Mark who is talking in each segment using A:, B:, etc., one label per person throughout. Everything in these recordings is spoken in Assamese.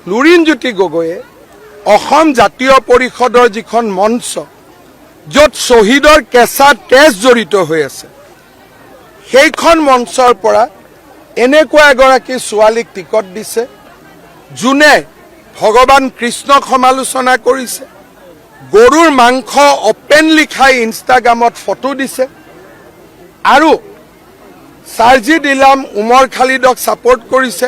A: লুৰিণজ্যোতি গগৈয়ে অসম জাতীয় পৰিষদৰ যিখন মঞ্চ য'ত শ্বহীদৰ কেঁচা তেজ জড়িত হৈ আছে সেইখন মঞ্চৰ পৰা এনেকুৱা এগৰাকী ছোৱালীক টিকট দিছে যোনে ভগৱান কৃষ্ণক সমালোচনা কৰিছে গৰুৰ মাংস অপেনলি খাই ইনষ্টাগ্ৰামত ফটো দিছে আৰু সাৰ্জিদ ইলাম উমৰ খালিদক ছাপোৰ্ট কৰিছে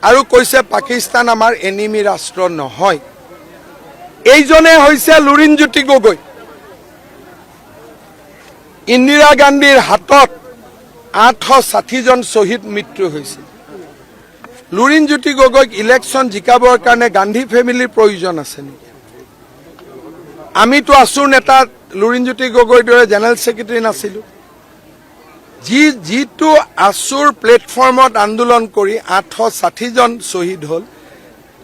A: আৰু কৈছে পাকিস্তান আমাৰ এনিমি ৰাষ্ট্ৰ নহয় এইজনে হৈছে লুৰিণজ্যোতি গগৈ ইন্দিৰা গান্ধীৰ হাতত 860 জন শ্বহীদ মৃত্যু হৈছিল লুৰিণজ্যোতি গগৈক ইলেকশ্যন জিকাবৰ কাৰণে গান্ধী ফেমিলিৰ প্ৰয়োজন আছে নেকি আমিতো আছুৰ নেতা লুৰিণজ্যোতি গগৈৰ দৰে জেনেৰেল ছেক্ৰেটাৰী নাছিলো যিটো আছুৰ প্লেটফৰ্মত আন্দোলন কৰি 860 জন শ্বহীদ হল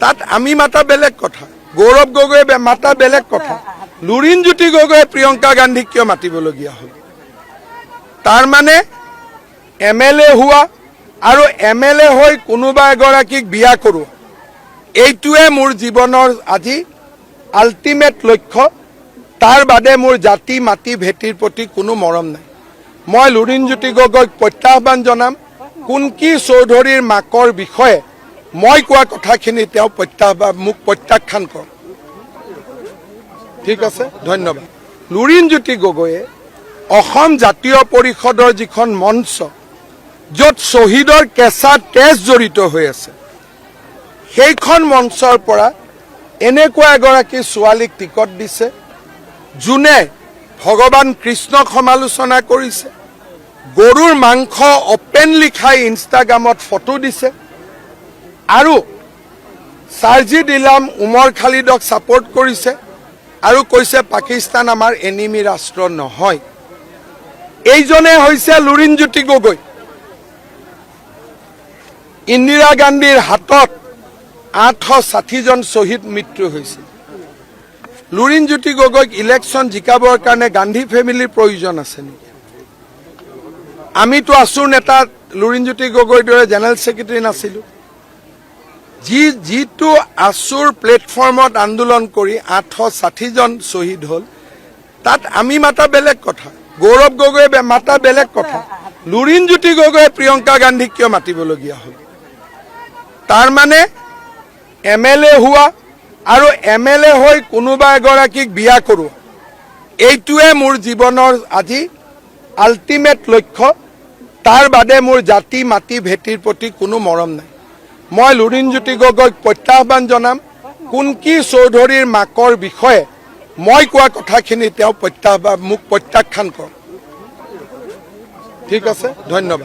A: তাত আমি মাতা বেলেগ কথা গৌৰৱ গগৈয়ে মাতা বেলেগ কথা লুৰিণজ্যোতি গগৈয়ে প্ৰিয়ংকা গান্ধীক কিয় মাতিবলগীয়া হল তাৰ মানে এমএলএ হোৱা আৰু এমএলএ হৈ কোনোবা এগৰাকীক বিয়া কৰোৱা এইটোৱে মোৰ জীৱনৰ আজি আল্টিমেট লক্ষ্য তাৰ বাদে মোৰ জাতি মাটি ভেটিৰ প্ৰতি কোনো মৰম নাই মই লুৰিণজ্যোতি গগৈক প্ৰত্যাহ্বান জনাম কুনকি চৌধুৰীৰ মাকৰ বিষয়ে মই কোৱা কথাখিনি তেওঁ মোক প্ৰত্যাখ্যান কৰক ঠিক আছে ধন্যবাদ লুৰিণজ্যোতি গগৈয়ে অসম জাতীয় পৰিষদৰ যিখন মঞ্চ য'ত শ্বহীদৰ কেঁচা তেজ জড়িত হৈ আছে সেইখন মঞ্চৰ পৰা এনেকুৱা এগৰাকী ছোৱালীক টিকট দিছে যোনে ভগৱান কৃষ্ণক সমালোচনা কৰিছে গৰুৰ মাংস অপেনলি খাই ইনষ্টাগ্ৰামত ফটো দিছে আৰু সাৰ্জিদ ইলাম উমৰ খালিদক ছাপোৰ্ট কৰিছে আৰু কৈছে পাকিস্তান আমাৰ এনিমি ৰাষ্ট্ৰ নহয় এইজনে হৈছে লুৰিণজ্যোতি গগৈ ইন্দিৰা গান্ধীৰ হাতত 860 জন শ্বহীদ মৃত্যু হৈছিল লুৰিণজ্যোতি গগৈক ইলেকশ্যন জিকাবৰ কাৰণে গান্ধী ফেমিলিৰ প্ৰয়োজন আছে নেকি আমিতো আছুৰ নেতা লুৰিণজ্যোতি গগৈৰ দৰে জেনেৰেল ছেক্ৰেটাৰী নাছিলো যিটো আছুৰ প্লেটফৰ্মত আন্দোলন কৰি 860 জন শ্বহীদ হল তাত আমি মাতা বেলেগ কথা গৌৰৱ গগৈয়ে মাতা বেলেগ কথা লুৰিণজ্যোতি গগৈয়ে প্ৰিয়ংকা গান্ধীক কিয় মাতিবলগীয়া হল তাৰ মানে এমএলএ হোৱা আৰু এমএলএ হৈ কোনোবা এগৰাকীক বিয়া কৰোৱা এইটোৱে মোৰ জীৱনৰ আজি আল্টিমেট লক্ষ্য তাৰ বাদে মোৰ জাতি মাটি ভেটিৰ প্ৰতি কোনো মৰম নাই মই লুৰিণজ্যোতি গগৈক প্ৰত্যাহ্বান জনাম কুনকি চৌধুৰীৰ মাকৰ বিষয়ে মই কোৱা কথাখিনি তেওঁ মোক প্ৰত্যাখ্যান কৰক ঠিক আছে ধন্যবাদ